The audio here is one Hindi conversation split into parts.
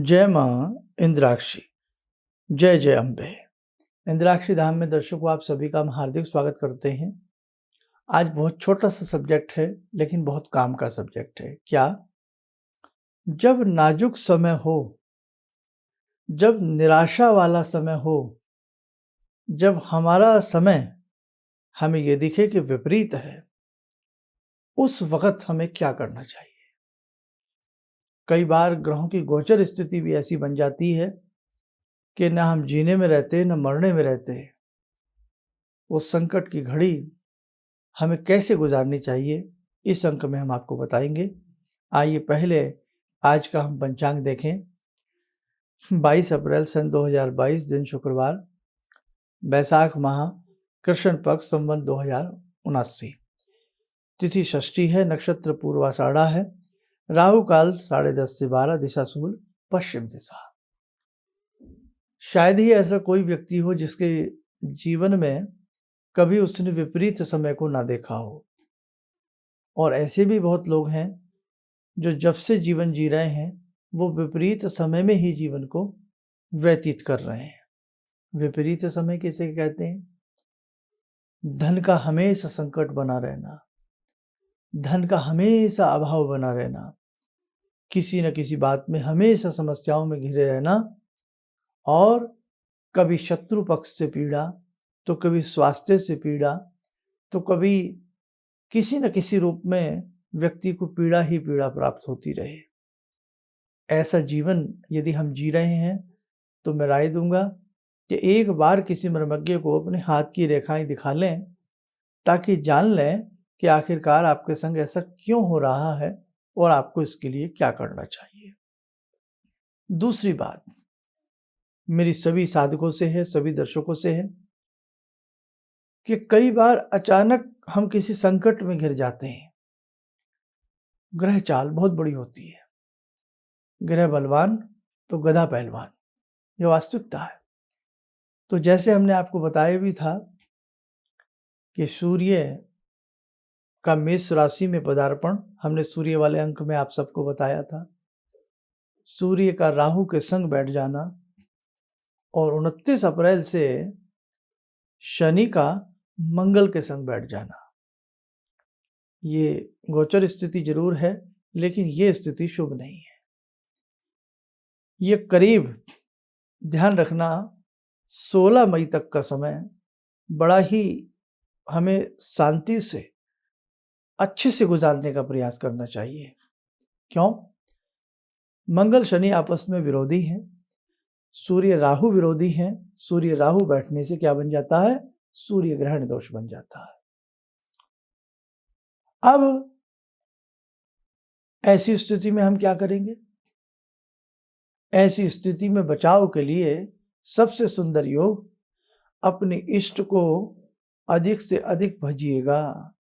जय माँ इंद्राक्षी, जय जय अम्बे। इंद्राक्षी धाम में दर्शकों आप सभी का हम हार्दिक स्वागत करते हैं। आज बहुत छोटा सा सब्जेक्ट है लेकिन बहुत काम का सब्जेक्ट है। क्या? जब नाजुक समय हो, जब निराशा वाला समय हो, जब हमारा समय हमें ये दिखे कि विपरीत है, उस वक्त हमें क्या करना चाहिए? कई बार ग्रहों की गोचर स्थिति भी ऐसी बन जाती है कि न हम जीने में रहते न मरने में रहते। उस संकट की घड़ी हमें कैसे गुजारनी चाहिए, इस अंक में हम आपको बताएंगे। आइए पहले आज का हम पंचांग देखें। 22 अप्रैल सन 2022 दिन शुक्रवार, बैसाख माह, कृष्ण पक्ष, संवत 2079। तिथि षष्ठी है, नक्षत्र पूर्वाषाढ़ा है, राहु काल 10:30 से 12, दिशा सूल पश्चिम दिशा। शायद ही ऐसा कोई व्यक्ति हो जिसके जीवन में कभी उसने विपरीत समय को ना देखा हो। और ऐसे भी बहुत लोग हैं जो जब से जीवन जी रहे हैं वो विपरीत समय में ही जीवन को व्यतीत कर रहे हैं। विपरीत समय किसे कहते हैं? धन का हमेशा संकट बना रहना, धन का हमेशा अभाव बना रहना, किसी न किसी बात में हमेशा समस्याओं में घिरे रहना, और कभी शत्रु पक्ष से पीड़ा, तो कभी स्वास्थ्य से पीड़ा, तो कभी किसी न किसी रूप में व्यक्ति को पीड़ा ही पीड़ा प्राप्त होती रहे। ऐसा जीवन यदि हम जी रहे हैं तो मैं राय दूंगा कि एक बार किसी मर्मज्ञ को अपने हाथ की रेखाएं दिखा लें, ताकि जान लें कि आखिरकार आपके संग ऐसा क्यों हो रहा है और आपको इसके लिए क्या करना चाहिए। दूसरी बात मेरी सभी साधकों से है, सभी दर्शकों से है कि कई बार अचानक हम किसी संकट में घिर जाते हैं। ग्रह चाल बहुत बड़ी होती है। ग्रह बलवान तो गधा पहलवान, ये वास्तविकता है। तो जैसे हमने आपको बताया भी था कि सूर्य का मेष राशि में पदार्पण, हमने सूर्य वाले अंक में आप सबको बताया था। सूर्य का राहु के संग बैठ जाना और 29 अप्रैल से शनि का मंगल के संग बैठ जाना, ये गोचर स्थिति जरूर है लेकिन ये स्थिति शुभ नहीं है। ये करीब ध्यान रखना 16 मई तक का समय बड़ा ही हमें शांति से अच्छे से गुजारने का प्रयास करना चाहिए। क्यों? मंगल शनि आपस में विरोधी हैं, सूर्य राहु विरोधी हैं। सूर्य राहु बैठने से क्या बन जाता है? सूर्य ग्रहण दोष बन जाता है। अब ऐसी स्थिति में हम क्या करेंगे? ऐसी स्थिति में बचाव के लिए सबसे सुंदर योग, अपने इष्ट को अधिक से अधिक भजिएगा,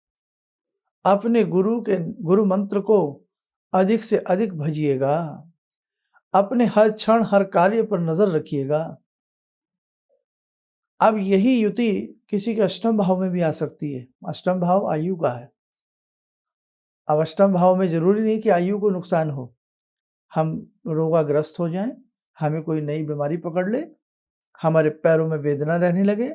अपने गुरु मंत्र को अधिक से अधिक भजिएगा, अपने हर क्षण हर कार्य पर नजर रखिएगा। अब यही युति किसी के अष्टम भाव में भी आ सकती है। अष्टम भाव आयु का है। अब अष्टम भाव में जरूरी नहीं कि आयु को नुकसान हो, हम रोगाग्रस्त हो जाएं, हमें कोई नई बीमारी पकड़ ले, हमारे पैरों में वेदना रहने लगे,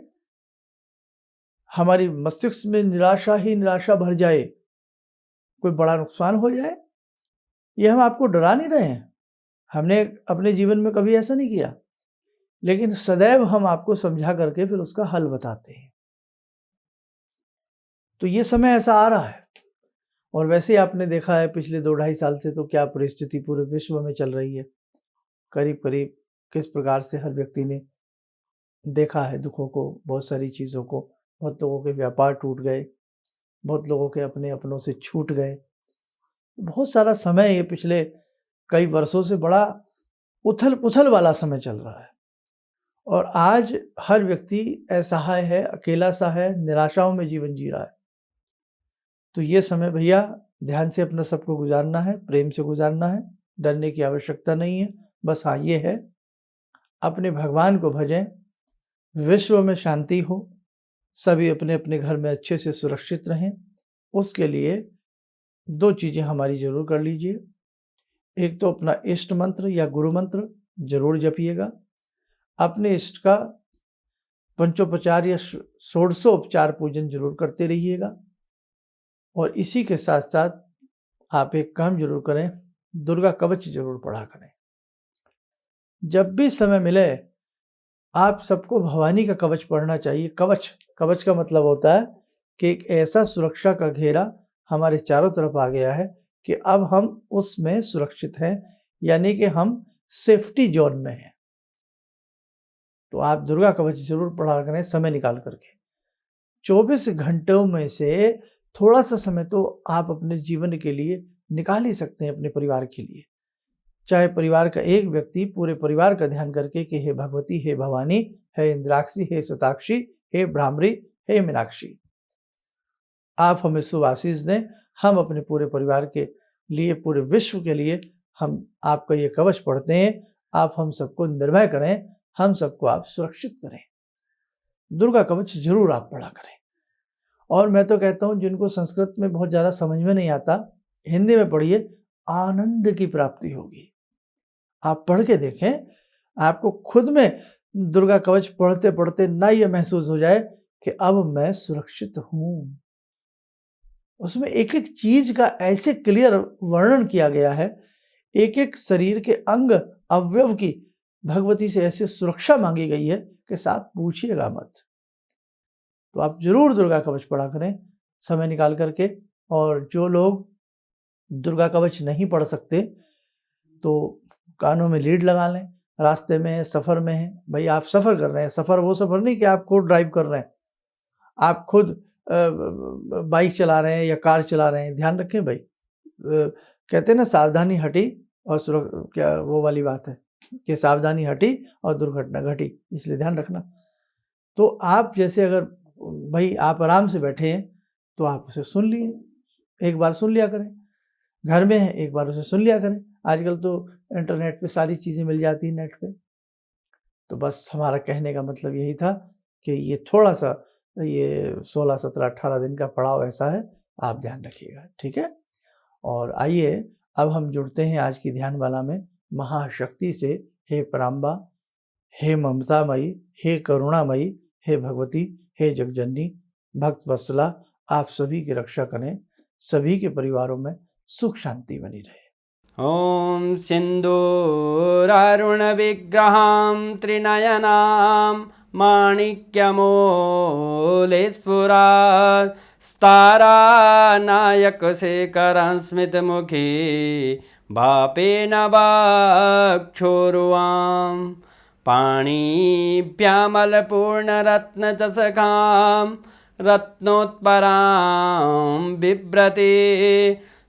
हमारी मस्तिष्क में निराशा ही निराशा भर जाए, कोई बड़ा नुकसान हो जाए। ये हम आपको डरा नहीं रहे हैं, हमने अपने जीवन में कभी ऐसा नहीं किया, लेकिन सदैव हम आपको समझा करके फिर उसका हल बताते हैं। तो ये समय ऐसा आ रहा है। और वैसे आपने देखा है पिछले 2-2.5 साल से तो क्या परिस्थिति पूरे विश्व में चल रही है। करीब करीब किस प्रकार से हर व्यक्ति ने देखा है दुखों को, बहुत सारी चीज़ों को। बहुत लोगों के व्यापार टूट गए, बहुत लोगों के अपने अपनों से छूट गए। बहुत सारा समय ये पिछले कई वर्षों से बड़ा उथल पुथल वाला समय चल रहा है। और आज हर व्यक्ति असहाय है, अकेला सा है, निराशाओं में जीवन जी रहा है। तो ये समय भैया ध्यान से अपना सबको गुजारना है, प्रेम से गुजारना है, डरने की आवश्यकता नहीं है। बस हाँ ये है, अपने भगवान को भजें, विश्व में शांति हो, सभी अपने अपने घर में अच्छे से सुरक्षित रहें। उसके लिए 2 चीज़ें हमारी जरूर कर लीजिए। एक तो अपना इष्ट मंत्र या गुरु मंत्र जरूर जपिएगा। अपने इष्ट का पंचोपचार या षोडशोपचार पूजन जरूर करते रहिएगा। और इसी के साथ साथ आप एक काम जरूर करें, दुर्गा कवच जरूर पढ़ा करें। जब भी समय मिले आप सबको भवानी का कवच पढ़ना चाहिए। कवच का मतलब होता है कि एक ऐसा सुरक्षा का घेरा हमारे चारों तरफ आ गया है कि अब हम उसमें सुरक्षित हैं, यानी कि हम सेफ्टी जोन में हैं। तो आप दुर्गा कवच जरूर पढ़ा करें समय निकाल करके। 24 घंटों में से थोड़ा सा समय तो आप अपने जीवन के लिए निकाल ही सकते हैं, अपने परिवार के लिए। चाहे परिवार का एक व्यक्ति पूरे परिवार का ध्यान करके कि हे भगवती, हे भवानी, हे इंद्राक्षी, हे शताक्षी, हे भ्रामरी, हे मीनाक्षी, आप हमें शुभ आशीष दें। हम अपने पूरे परिवार के लिए, पूरे विश्व के लिए हम आपका ये कवच पढ़ते हैं। आप हम सबको निर्भय करें, हम सबको आप सुरक्षित करें। दुर्गा कवच जरूर आप पढ़ा करें। और मैं तो कहता हूँ जिनको संस्कृत में बहुत ज़्यादा समझ में नहीं आता, हिंदी में पढ़िए, आनंद की प्राप्ति होगी। आप पढ़ के देखें, आपको खुद में दुर्गा कवच पढ़ते पढ़ते ना ये महसूस हो जाए कि अब मैं सुरक्षित हूँ। उसमें एक एक चीज का ऐसे क्लियर वर्णन किया गया है, एक एक शरीर के अंग अवयव की भगवती से ऐसे सुरक्षा मांगी गई है कि साहब पूछिएगा मत। तो आप जरूर दुर्गा कवच पढ़ा करें समय निकाल करके। और जो लोग दुर्गा कवच नहीं पढ़ सकते तो कानों में लीड लगा लें, रास्ते में है, सफ़र में है। भाई आप सफ़र कर रहे हैं, सफ़र वो सफ़र नहीं कि आप खुद ड्राइव कर रहे हैं, आप खुद बाइक चला रहे हैं या कार चला रहे हैं, ध्यान रखें भाई। कहते हैं ना सावधानी हटी और क्या वो वाली बात है कि सावधानी हटी और दुर्घटना घटी, इसलिए ध्यान रखना। तो आप जैसे अगर भाई आप आराम से बैठे हैं तो आप उसे सुन लिए, एक बार सुन लिया करें। घर में है, एक बार उसे सुन लिया करें। आजकल तो इंटरनेट पे सारी चीज़ें मिल जाती हैं नेट पे। तो बस हमारा कहने का मतलब यही था कि ये थोड़ा सा ये 16, 17, 18 दिन का पड़ाव ऐसा है, आप ध्यान रखिएगा, ठीक है। और आइए अब हम जुड़ते हैं आज की ध्यान माला में महाशक्ति से। हे पराम्बा, हे ममतामयी, हे करुणामयी, हे भगवती, हे जगजननी, भक्त वत्सला, आप सभी की रक्षा करें, सभी के परिवारों में सुख शांति बनी रहे। ॐ सिन्दूरारुणविग्रहां त्रिनयनां माणिक्यमूलस्फुरात् स्तारानायकशेखरं स्मितमुखी वापेन वक्षोरुवां पाणिभ्यामलपूर्णरत्नचषकां रत्नोत्परां बिभ्रति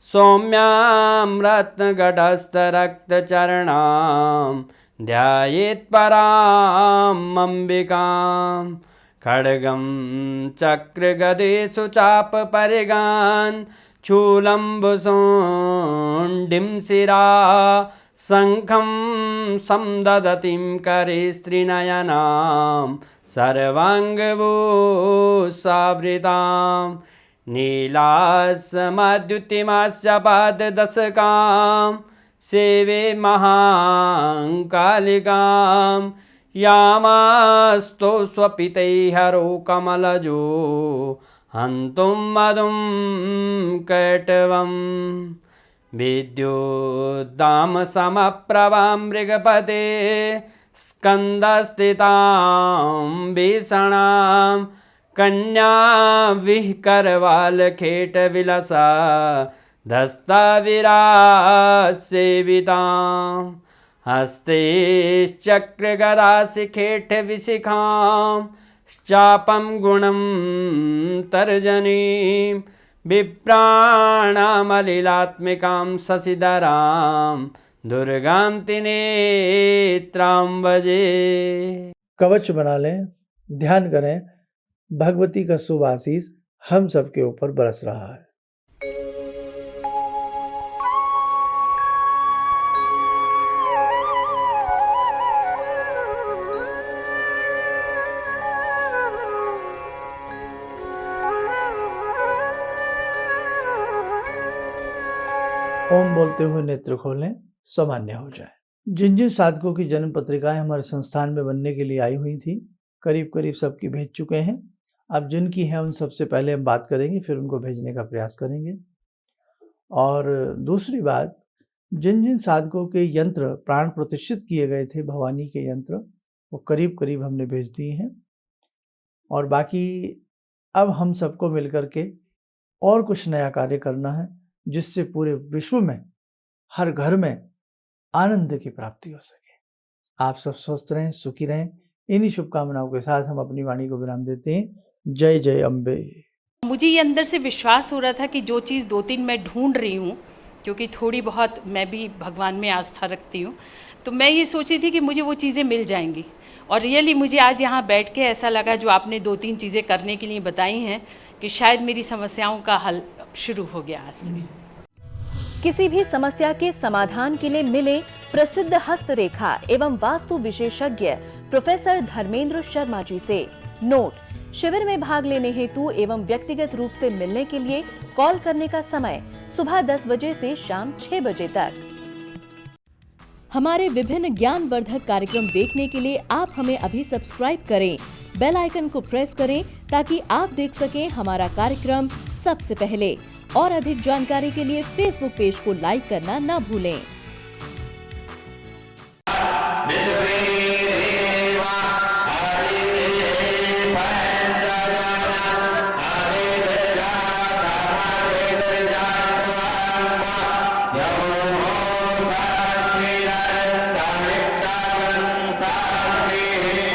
सौम्यां रत्नगटस्थरक्तचरणां ध्यायेत् पराम् अम्बिकां खड्गं चक्रगदेषु चापपरिगान् शूलम्बुशुण्डिं शिरा शङ्खं समदधतीं करे स्त्रीनयनां सर्वाङ्गभूषावृतां नीलास्मद्युतिमास्य पाददशकां सेवे महाकालिकां यामास्तो स्वपितैहरो कमलजो हन्तुं मधुं कैटवं विद्युद्दामसमप्रभां मृगपते स्कन्दस्थितां भीषणां कन्या विहकरवालखेटविलसा धस्ताविरासेवितां हस्तेश्चक्रगदाशिखेटविशिखां चापं गुणं तर्जनीं विप्राणामलिलात्मिकां शशिधरां दुर्गां त्रिनेत्रां भजे। कवच बना लें, ध्यान करें, भगवती का शुभ आशीष हम सबके ऊपर बरस रहा है। ओम बोलते हुए नेत्र खोलें, सामान्य हो जाए। जिन जिन साधकों की जन्म पत्रिकाएं हमारे संस्थान में बनने के लिए आई हुई थी, करीब करीब सबकी भेज चुके हैं। अब जिनकी हैं उन सबसे पहले हम बात करेंगे, फिर उनको भेजने का प्रयास करेंगे। और दूसरी बात, जिन जिन साधकों के यंत्र प्राण प्रतिष्ठित किए गए थे, भवानी के यंत्र, वो करीब करीब हमने भेज दिए हैं। और बाकी अब हम सबको मिलकर के और कुछ नया कार्य करना है, जिससे पूरे विश्व में हर घर में आनंद की प्राप्ति हो सके। आप सब स्वस्थ रहें, सुखी रहें। इन्हीं शुभकामनाओं के साथ हम अपनी वाणी को विराम देते हैं। जय जय अम्बे। मुझे ये अंदर से विश्वास हो रहा था कि जो चीज़ 2-3 मैं ढूंढ रही हूँ, क्योंकि थोड़ी बहुत मैं भी भगवान में आस्था रखती हूँ, तो मैं ये सोची थी कि मुझे वो चीज़ें मिल जाएंगी। और रियली मुझे आज यहाँ बैठ के ऐसा लगा, जो आपने 2-3 चीज़ें करने के लिए बताई हैं, कि शायद मेरी समस्याओं का हल शुरू हो गया आज से। किसी भी समस्या के समाधान के लिए मिले प्रसिद्ध हस्तरेखा एवं वास्तु विशेषज्ञ प्रोफेसर धर्मेंद्र शर्मा जी से। नोट: शिविर में भाग लेने हेतु एवं व्यक्तिगत रूप से मिलने के लिए कॉल करने का समय सुबह 10 बजे से शाम 6 बजे तक। हमारे विभिन्न ज्ञानवर्धक कार्यक्रम देखने के लिए आप हमें अभी सब्सक्राइब करें, बेल आइकन को प्रेस करें ताकि आप देख सकें हमारा कार्यक्रम सबसे पहले। और अधिक जानकारी के लिए फेसबुक पेज को लाइक करना न भूलें।